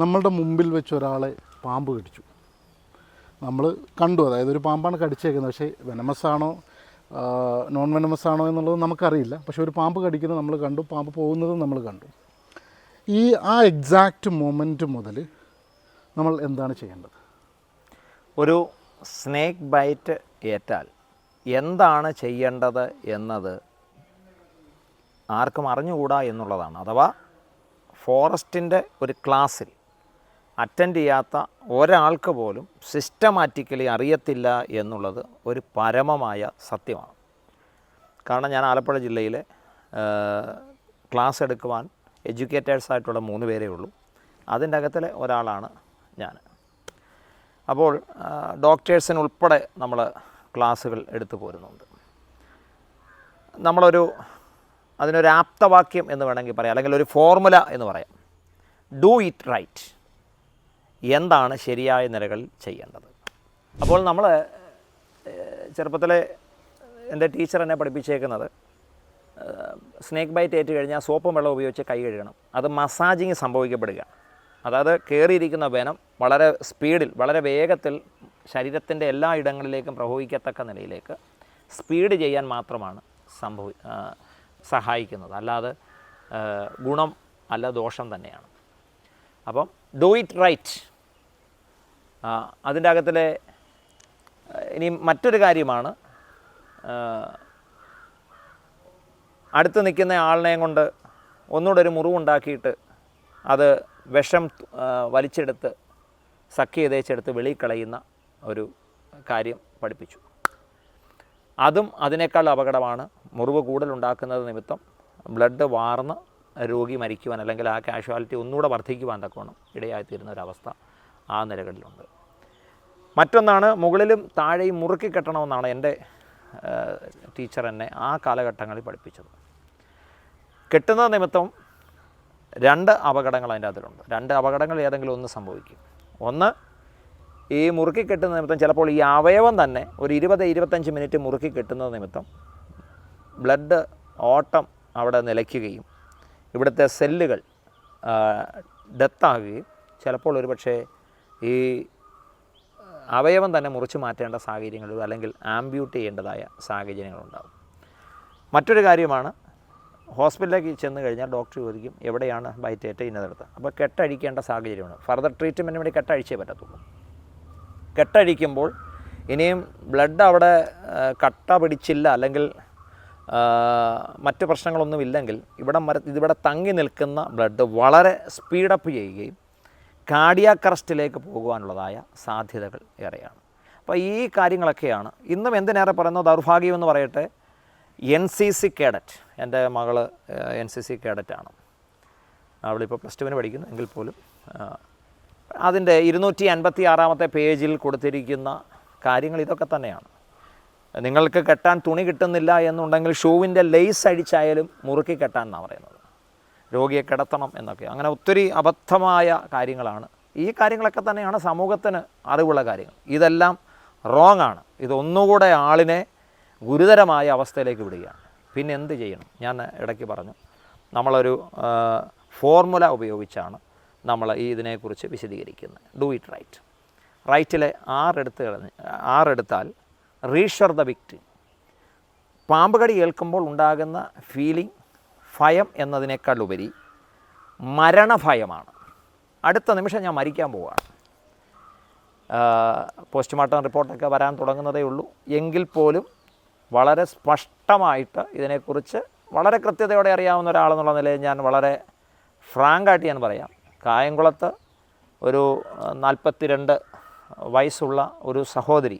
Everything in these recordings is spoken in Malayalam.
നമ്മളുടെ മുമ്പിൽ വെച്ച് ഒരാളെ പാമ്പ് കടിച്ചു. നമ്മൾ കണ്ടു, അതായത് ഒരു പാമ്പാണ് കടിച്ചേക്കുന്നത്. പക്ഷേ വെനമസ് ആണോ നോൺ വെനമസ് ആണോ എന്നുള്ളത് നമുക്കറിയില്ല. പക്ഷേ ഒരു പാമ്പ് കടിക്കുന്നത് നമ്മൾ കണ്ടു, പാമ്പ് പോകുന്നതും നമ്മൾ കണ്ടു. ആ എക്സാക്റ്റ് മൊമെൻറ്റ് മുതൽ നമ്മൾ എന്താണ് ചെയ്യേണ്ടത്? ഒരു സ്നേക്ക് ബൈറ്റ് ഏറ്റാൽ എന്താണ് ചെയ്യേണ്ടത് എന്നത് ആർക്കും അറിഞ്ഞുകൂടാ എന്നുള്ളതാണ്. അഥവാ ഫോറസ്റ്റിൻ്റെ ഒരു ക്ലാസ്സിൽ അറ്റൻഡ് ചെയ്യാത്ത ഒരാൾക്ക് പോലും സിസ്റ്റമാറ്റിക്കലി അറിയത്തില്ല എന്നുള്ളത് ഒരു പരമമായ സത്യമാണ്. കാരണം ഞാൻ ആലപ്പുഴ ജില്ലയിലെ ക്ലാസ് എടുക്കുവാൻ എഡ്യൂക്കേറ്റേഴ്സായിട്ടുള്ള 3 പേരേ ഉള്ളൂ. അതിൻ്റെ അകത്തിലെ ഒരാളാണ് ഞാൻ. അപ്പോൾ ഡോക്ടേഴ്സിനുൾപ്പെടെ നമ്മൾ ക്ലാസ്സുകൾ എടുത്തു പോരുന്നുണ്ട്. അതിനൊരു ആപ്തവാക്യം എന്ന് വേണമെങ്കിൽ പറയാം, അല്ലെങ്കിൽ ഒരു ഫോർമുല എന്ന് പറയാം. Do it right. എന്താണ് ശരിയായ നിലകളിൽ ചെയ്യേണ്ടത്? അപ്പോൾ നമ്മൾ ചെറുപ്പത്തിലെ എൻ്റെ ടീച്ചർ എന്നെ പഠിപ്പിച്ചേക്കുന്നത് സ്നേക്ക് ബൈറ്റ് ഏറ്റു കഴിഞ്ഞാൽ സോപ്പും വെള്ളം ഉപയോഗിച്ച് കൈ കഴുകണം. അത് മസാജിങ് സംഭവിക്കപ്പെടുക. അതായത് കയറിയിരിക്കുന്ന വെനം വളരെ സ്പീഡിൽ, വളരെ വേഗത്തിൽ ശരീരത്തിൻ്റെ എല്ലാ ഇടങ്ങളിലേക്കും പ്രവഹിക്കത്തക്ക നിലയിലേക്ക് സ്പീഡ് ചെയ്യാൻ മാത്രമാണ് സഹായിക്കുന്നത്. അല്ലാതെ ഗുണം അല്ല, ദോഷം തന്നെയാണ്. അപ്പം ഡു ഇറ്റ് റൈറ്റ്. അതിൻ്റെ അകത്തിലെ ഇനി മറ്റൊരു കാര്യമാണ്, അടുത്ത് നിൽക്കുന്ന ആളിനെയും കൊണ്ട് ഒന്നുകൂടെ ഒരു മുറിവുണ്ടാക്കിയിട്ട് അത് വിഷം വലിച്ചെടുത്ത് സഖ്യ തേച്ചെടുത്ത് വെളിയിൽ കളയുന്ന ഒരു കാര്യം പഠിപ്പിച്ചു. അതും അതിനേക്കാൾ അപകടമാണ്. മുറിവ് കൂടുതലുണ്ടാക്കുന്നത് നിമിത്തം ബ്ലഡ് വാർന്ന് രോഗി മരിക്കുവാൻ, അല്ലെങ്കിൽ ആ കാഷ്വാലിറ്റി ഒന്നുകൂടെ വർദ്ധിക്കുവാൻ തക്കവണ്ണം ഇടയായിത്തീരുന്ന ഒരവസ്ഥ ആ നിലകളിലുണ്ട്. മറ്റൊന്നാണ്, മുകളിലും താഴെയും മുറുക്കി കെട്ടണമെന്നാണ് എൻ്റെ ടീച്ചർ എന്നെ ആ കാലഘട്ടങ്ങളിൽ പഠിപ്പിച്ചത്. കെട്ടുന്നത് നിമിത്തം 2 അപകടങ്ങൾ അതിൻ്റെ അതിലുണ്ട്. 2 അപകടങ്ങൾ ഏതെങ്കിലും ഒന്ന് സംഭവിക്കും. ഒന്ന്, ഈ മുറുക്കി കെട്ടുന്ന നിമിത്തം ചിലപ്പോൾ ഈ അവയവം തന്നെ ഒരു 20-25 മിനിറ്റ് മുറുക്കി കെട്ടുന്നത് നിമിത്തം ബ്ലഡ് ഓട്ടം അവിടെ നിലയ്ക്കുകയും ഇവിടുത്തെ സെല്ലുകൾ ഡെത്താകുകയും ചിലപ്പോൾ ഒരുപക്ഷെ ഈ അവയവം തന്നെ മുറിച്ച് മാറ്റേണ്ട സാഹചര്യങ്ങൾ, അല്ലെങ്കിൽ ആംബ്യൂട്ട് ചെയ്യേണ്ടതായ സാഹചര്യങ്ങളുണ്ടാകും. മറ്റൊരു കാര്യമാണ്, ഹോസ്പിറ്റലിലേക്ക് ചെന്ന് കഴിഞ്ഞാൽ ഡോക്ടർ ചോദിക്കും എവിടെയാണ് ബൈറ്റേറ്റ് ഇന്നതെടുത്ത്. അപ്പോൾ കെട്ടഴിക്കേണ്ട സാഹചര്യമാണ്. ഫർദർ ട്രീറ്റ്മെൻറ്റിന് വേണ്ടി കെട്ടഴിച്ചേ പറ്റത്തുള്ളൂ. കെട്ടഴിക്കുമ്പോൾ ഇനിയും ബ്ലഡ് അവിടെ കട്ട പിടിച്ചില്ല, അല്ലെങ്കിൽ മറ്റ് പ്രശ്നങ്ങളൊന്നുമില്ലെങ്കിൽ ഇവിടെ തങ്ങി നിൽക്കുന്ന ബ്ലഡ് വളരെ സ്പീഡപ്പ് ചെയ്യുകയും കാർഡിയാക് അറസ്റ്റിലേക്ക് പോകുവാനുള്ളതായ സാധ്യതകൾ ഏറെയാണ്. അപ്പോൾ ഈ കാര്യങ്ങളൊക്കെയാണ് ഇന്നും എന്തിനേറെ പറയുന്നത് ദൗർഭാഗ്യമെന്ന് പറയട്ടെ. NCC കേഡറ്റ്, എൻ്റെ മകൾ NCC കേഡറ്റാണ്. അവളിപ്പോൾ +2 പഠിക്കുന്നു. എങ്കിൽ പോലും അതിൻ്റെ 256-ാമത്തെ പേജിൽ കൊടുത്തിരിക്കുന്ന കാര്യങ്ങൾ ഇതൊക്കെ തന്നെയാണ്. നിങ്ങൾക്ക് കെട്ടാൻ തുണി കിട്ടുന്നില്ല എന്നുണ്ടെങ്കിൽ ഷൂവിൻ്റെ ലേസ് അഴിച്ചായാലും മുറുക്കി കെട്ടാൻ എന്നാണ് പറയുന്നത്. രോഗിയെ കിടത്തണം എന്നൊക്കെ, അങ്ങനെ ഒത്തിരി അബദ്ധമായ കാര്യങ്ങളാണ്. ഈ കാര്യങ്ങളൊക്കെ തന്നെയാണ് സമൂഹത്തിന് അറിവുള്ള കാര്യങ്ങൾ. ഇതെല്ലാം റോങ് ആണ്. ഇതൊന്നുകൂടെ ആളിനെ ഗുരുതരമായ അവസ്ഥയിലേക്ക് വിടുകയാണ്. പിന്നെ എന്ത് ചെയ്യണം? ഞാൻ ഇടയ്ക്ക് പറഞ്ഞു, നമ്മളൊരു ഫോർമുല ഉപയോഗിച്ചാണ് നമ്മൾ ഇതിനെക്കുറിച്ച് വിശദീകരിക്കുന്നത്. Do it right. റൈറ്റിലെ 6 എടുത്താൽ റീഷർ ദ വിക്ടിം. പാമ്പ് കടി ഏൽക്കുമ്പോൾ ഉണ്ടാകുന്ന ഫീലിംഗ് ഭയം എന്നതിനേക്കാൾ ഉപരി മരണഭയമാണ്. അടുത്ത നിമിഷം ഞാൻ മരിക്കാൻ പോവുകയാണ്. പോസ്റ്റ്മോർട്ടം റിപ്പോർട്ടൊക്കെ വരാൻ തുടങ്ങുന്നതേ ഉള്ളൂ. എങ്കിൽ പോലും വളരെ സ്പഷ്ടമായിട്ട് ഇതിനെക്കുറിച്ച് വളരെ കൃത്യതയോടെ അറിയാവുന്ന ഒരാളെന്നുള്ള നിലയിൽ ഞാൻ വളരെ ഫ്രാങ്കായിട്ട് ഞാൻ പറയാം. കായംകുളത്ത് ഒരു 42 വയസ്സുള്ള ഒരു സഹോദരി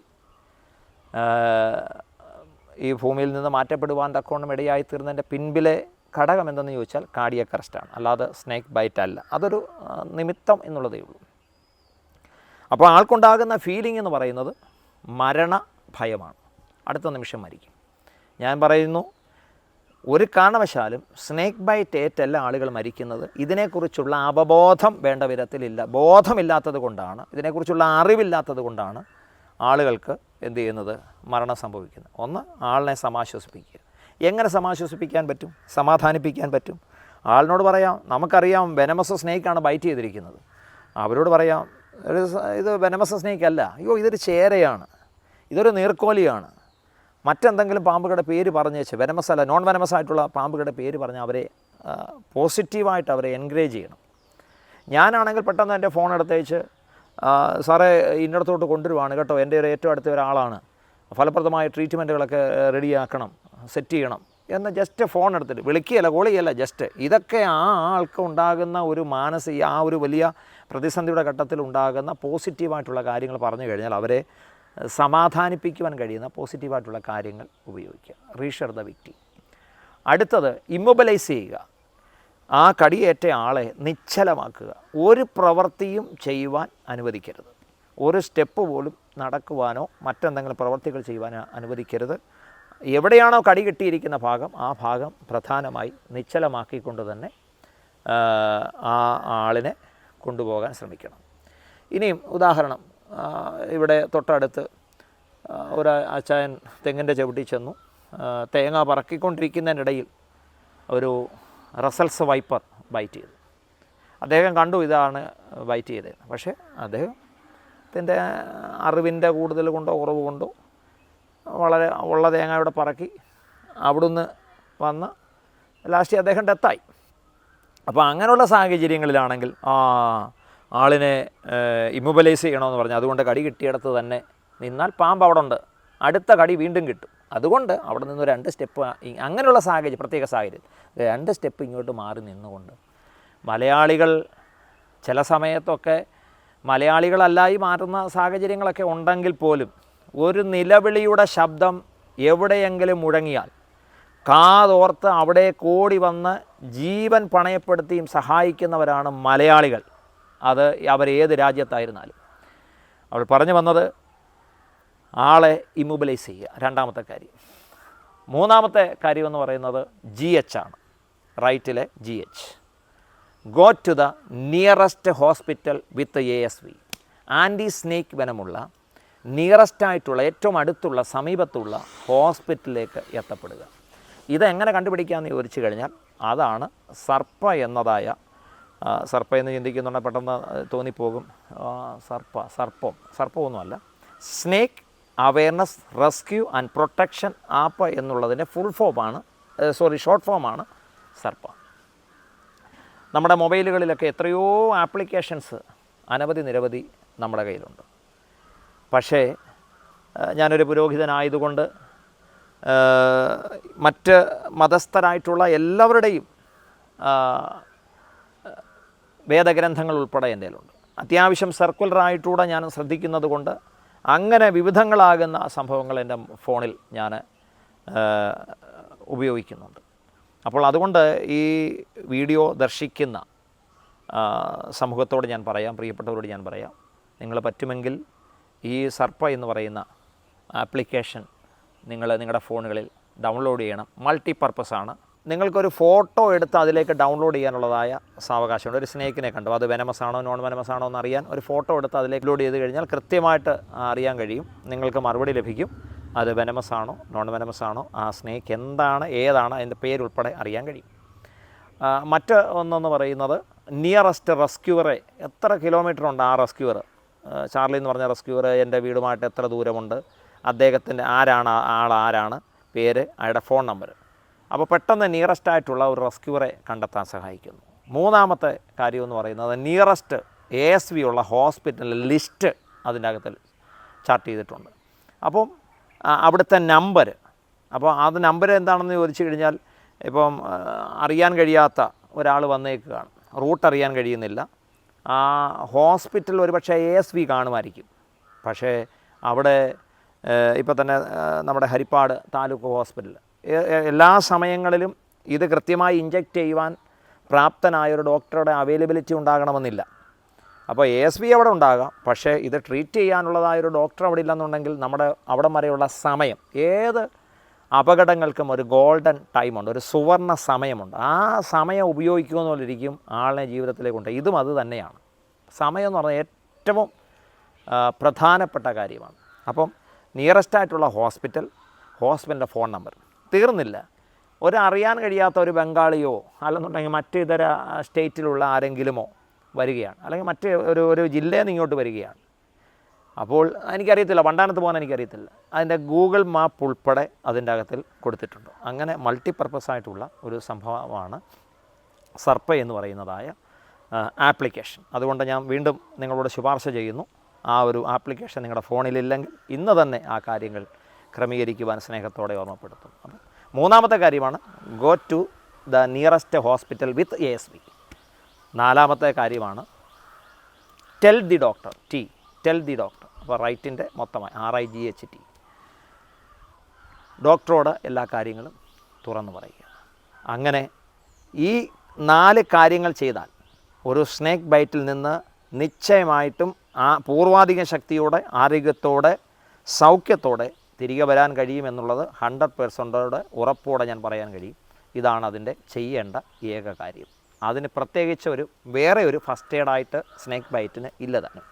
ഈ ഭൂമിയിൽ നിന്ന് മാറ്റപ്പെടുവാൻ തക്കവണ്ണം ഇടയായിത്തീർന്നതിൻ്റെ പിൻപിലെ ഘടകം എന്തെന്ന് ചോദിച്ചാൽ കാർഡിയാക് അറസ്റ്റാണ്, അല്ലാതെ സ്നേക്ക് ബൈറ്റ് അല്ല. അതൊരു നിമിത്തം എന്നുള്ളതേ ഉള്ളൂ. അപ്പോൾ ആൾക്കുണ്ടാകുന്ന ഫീലിംഗ് എന്ന് പറയുന്നത് മരണഭയമാണ്. അടുത്ത നിമിഷം മരിക്കും. ഞാൻ പറയുന്നു, ഒരു കാരണവശാലും സ്നേക്ക് ബൈറ്റ് ഏറ്റല്ല ആളുകൾ മരിക്കുന്നത്. ഇതിനെക്കുറിച്ചുള്ള അവബോധം വേണ്ട വിധത്തിലില്ല. ബോധമില്ലാത്തത് കൊണ്ടാണ്, ഇതിനെക്കുറിച്ചുള്ള അറിവില്ലാത്തത് കൊണ്ടാണ് ആളുകൾക്ക് എന്ത് ചെയ്യുന്നത്, മരണം സംഭവിക്കുന്നത്. ഒന്ന്, ആളിനെ സമാശ്വസിപ്പിക്കുക. എങ്ങനെ സമാശ്വസിപ്പിക്കാൻ പറ്റും, സമാധാനിപ്പിക്കാൻ പറ്റും? ആളിനോട് പറയാം, നമുക്കറിയാം വെനമസ് സ്നേക്കാണ് ബൈറ്റ് ചെയ്തിരിക്കുന്നത്. അവരോട് പറയാം ഇത് വെനമസ് സ്നേക്ക് അല്ല, അയ്യോ ഇതൊരു ചേരയാണ്, ഇതൊരു നീർക്കോലിയാണ്, മറ്റെന്തെങ്കിലും പാമ്പുകളുടെ പേര് പറഞ്ഞ് വെച്ച് വെനമസ് അല്ല നോൺ വെനമസ് ആയിട്ടുള്ള പാമ്പുകളുടെ പേര് പറഞ്ഞ് അവരെ പോസിറ്റീവായിട്ട് അവരെ എൻകറേജ് ചെയ്യണം. ഞാനാണെങ്കിൽ പെട്ടെന്ന് എൻ്റെ ഫോൺ എടുത്തേച്ച് സാറേ ഇന്നടത്തോട്ട് കൊണ്ടുവരുവാണ് കേട്ടോ, എൻ്റെ ഒരു ഏറ്റവും അടുത്ത ഒരാളാണ്, ഫലപ്രദമായ ട്രീറ്റ്മെൻറ്റുകളൊക്കെ റെഡിയാക്കണം, സെറ്റ് ചെയ്യണം എന്ന് ജസ്റ്റ് ഫോൺ എടുത്തിട്ട് വിളിക്കുകയല്ല, കോൾ ചെയ്യല്ല, ജസ്റ്റ് ഇതൊക്കെ ആ ആൾക്ക് ഉണ്ടാകുന്ന ഒരു മാനസിക ആ ഒരു വലിയ പ്രതിസന്ധിയുടെ ഘട്ടത്തിൽ ഉണ്ടാകുന്ന പോസിറ്റീവായിട്ടുള്ള കാര്യങ്ങൾ പറഞ്ഞു കഴിഞ്ഞാൽ അവരെ സമാധാനിപ്പിക്കുവാൻ കഴിയുന്ന പോസിറ്റീവായിട്ടുള്ള കാര്യങ്ങൾ ഉപയോഗിക്കുക. റീഷർ ദ വിക്ടിം. അടുത്തത് ഇമ്മൊബിലൈസ് ചെയ്യുക. ആ കടിയേറ്റ ആളെ നിശ്ചലമാക്കുക. ഒരു പ്രവൃത്തിയും ചെയ്യുവാൻ അനുവദിക്കരുത്. ഒരു സ്റ്റെപ്പ് പോലും നടക്കുവാനോ മറ്റെന്തെങ്കിലും പ്രവൃത്തികൾ ചെയ്യുവാനോ അനുവദിക്കരുത്. എവിടെയാണോ കടി കിട്ടിയിരിക്കുന്ന ഭാഗം ആ ഭാഗം പ്രധാനമായി നിശ്ചലമാക്കിക്കൊണ്ട് തന്നെ ആ ആളിനെ കൊണ്ടുപോകാൻ ശ്രമിക്കണം. ഇനിയും ഉദാഹരണം, ഇവിടെ തൊട്ടടുത്ത് ഒരു അച്ചായൻ തെങ്ങിൻ്റെ ചവിട്ടി ചെന്നു, തേങ്ങ പറക്കിക്കൊണ്ടിരിക്കുന്നതിനിടയിൽ ഒരു റസൽസ് വൈപ്പർ ബൈറ്റ് ചെയ്തു. അദ്ദേഹം കണ്ടു ഇതാണ് ബൈറ്റ് ചെയ്തത്. പക്ഷേ അദ്ദേഹത്തിൻ്റെ അറിവിൻ്റെ കൂടുതൽ കൊണ്ടോ കുറവ് കൊണ്ടോ വളരെ ഉള്ള തേങ്ങ ഇവിടെ പറക്കി അവിടുന്ന് വന്ന് ലാസ്റ്റ് അദ്ദേഹം ഡെത്തായി. അപ്പോൾ അങ്ങനെയുള്ള സാഹചര്യങ്ങളിലാണെങ്കിൽ ആളിനെ ഇമ്മൊബിലൈസ് ചെയ്യണമെന്ന് പറഞ്ഞു. അതുകൊണ്ട് കടി കിട്ടിയിടത്ത് തന്നെ നിന്നാൽ പാമ്പ് അവിടെ ഉണ്ട്, അടുത്ത കടി വീണ്ടും കിട്ടും. അതുകൊണ്ട് അവിടെ നിന്ന് 2 സ്റ്റെപ്പ്, അങ്ങനെയുള്ള സാഹചര്യം, പ്രത്യേക സാഹചര്യം 2 സ്റ്റെപ്പ് ഇങ്ങോട്ട് മാറി നിന്നുകൊണ്ട് മലയാളികൾ ചില സമയത്തൊക്കെ മലയാളികളല്ലായി മാറുന്ന സാഹചര്യങ്ങളൊക്കെ ഉണ്ടെങ്കിൽ പോലും ഒരു നിലവിളിയുടെ ശബ്ദം എവിടെയെങ്കിലും മുഴങ്ങിയാൽ കാതോർത്ത് അവിടെ കൂടി വന്ന് ജീവൻ പണയപ്പെടുത്തിയും സഹായിക്കുന്നവരാണ് മലയാളികൾ. അത് അവരേത് രാജ്യത്തായിരുന്നാലും. അവൾ പറഞ്ഞു വന്നത് ആളെ ഇമ്മൊബിലൈസ് ചെയ്യുക, രണ്ടാമത്തെ കാര്യം. മൂന്നാമത്തെ കാര്യം എന്ന് പറയുന്നത് GH ആണ്, റൈറ്റിലെ GH. Go to the nearest hospital with ASV, anti snake വെനമുള്ള നിയറസ്റ്റായിട്ടുള്ള ഏറ്റവും അടുത്തുള്ള സമീപത്തുള്ള ഹോസ്പിറ്റലിലേക്ക് എത്തപ്പെടുക. ഇതെങ്ങനെ കണ്ടുപിടിക്കാമെന്ന് ചോദിച്ചു കഴിഞ്ഞാൽ അതാണ് സർപ്പ എന്ന് ചിന്തിക്കുന്നുണ്ട് പെട്ടെന്ന് തോന്നിപ്പോകും. സർപ്പമൊന്നുമല്ല, snake awareness rescue and protection app എന്നുള്ളതിൻ്റെ ഷോർട്ട് ഫോമാണ് സർപ്പ. നമ്മുടെ മൊബൈലുകളിലൊക്കെ എത്രയോ ആപ്ലിക്കേഷൻസ് നിരവധി നമ്മുടെ കയ്യിലുണ്ട്. പക്ഷേ ഞാനൊരു പുരോഹിതനായതുകൊണ്ട് മറ്റ് മതസ്ഥരായിട്ടുള്ള എല്ലാവരുടെയും വേദഗ്രന്ഥങ്ങൾ ഉൾപ്പെടെ എൻ്റെ കയ്യിലുണ്ട്. അത്യാവശ്യം സർക്കുലറായിട്ടൂടെ ഞാൻ ശ്രദ്ധിക്കുന്നത് കൊണ്ട് അങ്ങനെ വിവിധങ്ങളാകുന്ന സംഭവങ്ങൾ എൻ്റെ ഫോണിൽ ഞാൻ ഉപയോഗിക്കുന്നുണ്ട്. അപ്പോൾ അതുകൊണ്ട് ഈ വീഡിയോ ദർശിക്കുന്ന സമൂഹത്തോട് ഞാൻ പറയാം, പ്രിയപ്പെട്ടവരോട് ഞാൻ പറയാം, നിങ്ങൾ പറ്റുമെങ്കിൽ ഈ സർപ്പ എന്ന് പറയുന്ന ആപ്ലിക്കേഷൻ നിങ്ങളുടെ ഫോണുകളിൽ ഡൗൺലോഡ് ചെയ്യണം. മൾട്ടിപർപ്പസാണ്. നിങ്ങൾക്കൊരു ഫോട്ടോ എടുത്ത് അതിലേക്ക് ഡൗൺലോഡ് ചെയ്യാനുള്ളതായ സാവകാശമുണ്ട്. ഒരു സ്നേക്കിനെ കണ്ടു, അത് വെനമസ് ആണോ നോൺ വെനമസ് ആണോ എന്ന് അറിയാൻ ഒരു ഫോട്ടോ എടുത്ത് അതിലേക്ക് ലോഡ് ചെയ്ത് കഴിഞ്ഞാൽ കൃത്യമായിട്ട് അറിയാൻ കഴിയും. നിങ്ങൾക്ക് മറുപടി ലഭിക്കും, അത് വെനമസ് ആണോ നോൺ വെനമസ് ആണോ, ആ സ്നേക്ക് എന്താണ് ഏതാണ് അതിൻ്റെ പേരുൾപ്പെടെ അറിയാൻ കഴിയും. മറ്റ് ഒന്നെന്ന് പറയുന്നത് നിയറസ്റ്റ് റെസ്ക്യൂവറെ, എത്ര കിലോമീറ്റർ ഉണ്ട് ആ റെസ്ക്യൂവർ, ചാർലി എന്ന് പറഞ്ഞ റെസ്ക്യൂവർ എൻ്റെ വീടുമായിട്ട് എത്ര ദൂരമുണ്ട്, അദ്ദേഹത്തിൻ്റെ ആരാണ്, പേര്, അയാളുടെ ഫോൺ നമ്പർ. അപ്പോൾ പെട്ടെന്ന് നിയറസ്റ്റ് ആയിട്ടുള്ള ഒരു റെസ്ക്യൂവറെ കണ്ടെത്താൻ സഹായിക്കുന്നു. മൂന്നാമത്തെ കാര്യം എന്ന് പറയുന്നത് നിയറസ്റ്റ് ASV ഉള്ള ഹോസ്പിറ്റലിൻ്റെ ലിസ്റ്റ് അതിൻ്റെ അകത്തിൽ ചാർട്ട് ചെയ്തിട്ടുണ്ട്. അപ്പം അവിടുത്തെ നമ്പർ, അപ്പോൾ അത് നമ്പർ എന്താണെന്ന് ചോദിച്ചു കഴിഞ്ഞാൽ ഇപ്പം അറിയാൻ കഴിയാത്ത ഒരാൾ വന്നേക്കുകയാണ്, റൂട്ട് അറിയാൻ കഴിയുന്നില്ല, ആ ഹോസ്പിറ്റൽ ഒരുപക്ഷെ ASV കാണുമായിരിക്കും. പക്ഷേ അവിടെ ഇപ്പോൾ തന്നെ നമ്മുടെ ഹരിപ്പാട് താലൂക്ക് ഹോസ്പിറ്റൽ എല്ലാ സമയങ്ങളിലും ഇത് കൃത്യമായി ഇഞ്ചെക്റ്റ് ചെയ്യുവാൻ പ്രാപ്തനായൊരു ഡോക്ടറുടെ അവൈലബിലിറ്റി ഉണ്ടാകണമെന്നില്ല. അപ്പോൾ ASV അവിടെ ഉണ്ടാകാം, പക്ഷേ ഇത് ട്രീറ്റ് ചെയ്യാനുള്ളതായൊരു ഡോക്ടർ അവിടെ ഇല്ലെന്നുണ്ടെങ്കിൽ നമ്മുടെ അവിടം വരെയുള്ള സമയം, ഏത് അപകടങ്ങൾക്കും ഒരു ഗോൾഡൻ ടൈമുണ്ട്, ഒരു സുവർണ സമയമുണ്ട്. ആ സമയം ഉപയോഗിക്കുമെന്നുള്ളിരിക്കും ആളിനെ ജീവിതത്തിലേക്ക് കൊണ്ട്. ഇതും അത് തന്നെയാണ്. സമയം എന്ന് പറഞ്ഞാൽ ഏറ്റവും പ്രധാനപ്പെട്ട കാര്യമാണ്. അപ്പം നിയറസ്റ്റായിട്ടുള്ള ഹോസ്പിറ്റലിൻ്റെ ഫോൺ നമ്പർ. തീർന്നില്ല, അറിയാൻ കഴിയാത്ത ഒരു ബംഗാളിയോ അല്ലെന്നുണ്ടെങ്കിൽ മറ്റു ഇതര സ്റ്റേറ്റിലുള്ള ആരെങ്കിലുമോ വരികയാണ്, അല്ലെങ്കിൽ മറ്റ് ഒരു ജില്ലയിൽ നിന്ന് ഇങ്ങോട്ട് വരികയാണ്. അപ്പോൾ എനിക്കറിയത്തില്ല, വണ്ടാനത്ത് പോകാൻ എനിക്കറിയത്തില്ല, അതിൻ്റെ ഗൂഗിൾ മാപ്പ് ഉൾപ്പെടെ അതിൻ്റെ അകത്തിൽ കൊടുത്തിട്ടുണ്ട്. അങ്ങനെ മൾട്ടിപർപ്പസ് ആയിട്ടുള്ള ഒരു സംഭവമാണ് സർപ്പ എന്ന് പറയുന്നതായ ആപ്ലിക്കേഷൻ. അതുകൊണ്ട് ഞാൻ വീണ്ടും നിങ്ങളോട് ശുപാർശ ചെയ്യുന്നു, ആ ഒരു ആപ്ലിക്കേഷൻ നിങ്ങളുടെ ഫോണിലില്ലെങ്കിൽ ഇന്ന് തന്നെ ആ കാര്യങ്ങൾ ക്രമീകരിക്കുവാൻ സ്നേഹത്തോടെ ഓർമ്മപ്പെടുത്തും. അപ്പം മൂന്നാമത്തെ കാര്യമാണ് go to the nearest hospital with ASV. നാലാമത്തെ കാര്യമാണ് tell the doctor, tell the doctor. അപ്പോൾ റൈറ്റിൻ്റെ മൊത്തമായി RIGHT, ഡോക്ടറോട് എല്ലാ കാര്യങ്ങളും തുറന്നു പറയുക. അങ്ങനെ ഈ 4 കാര്യങ്ങൾ ചെയ്താൽ ഒരു സ്നേക്ക് ബൈറ്റിൽ നിന്ന് നിശ്ചയമായിട്ടും ആ പൂർവാധിക ശക്തിയോടെ, ആരോഗ്യത്തോടെ, സൗഖ്യത്തോടെ തിരികെ വരാൻ കഴിയുമെന്നുള്ളത് 100% ഉറപ്പോടെ ഞാൻ പറയാൻ കഴിയും. ഇതാണ് അതിൻ്റെ ചെയ്യേണ്ട ഏക കാര്യം. അതിന് പ്രത്യേകിച്ച് വേറെ ഒരു ഫസ്റ്റ് എയ്ഡായിട്ട് സ്നേക്ക് ബൈറ്റിന് ഇല്ല തന്നെ.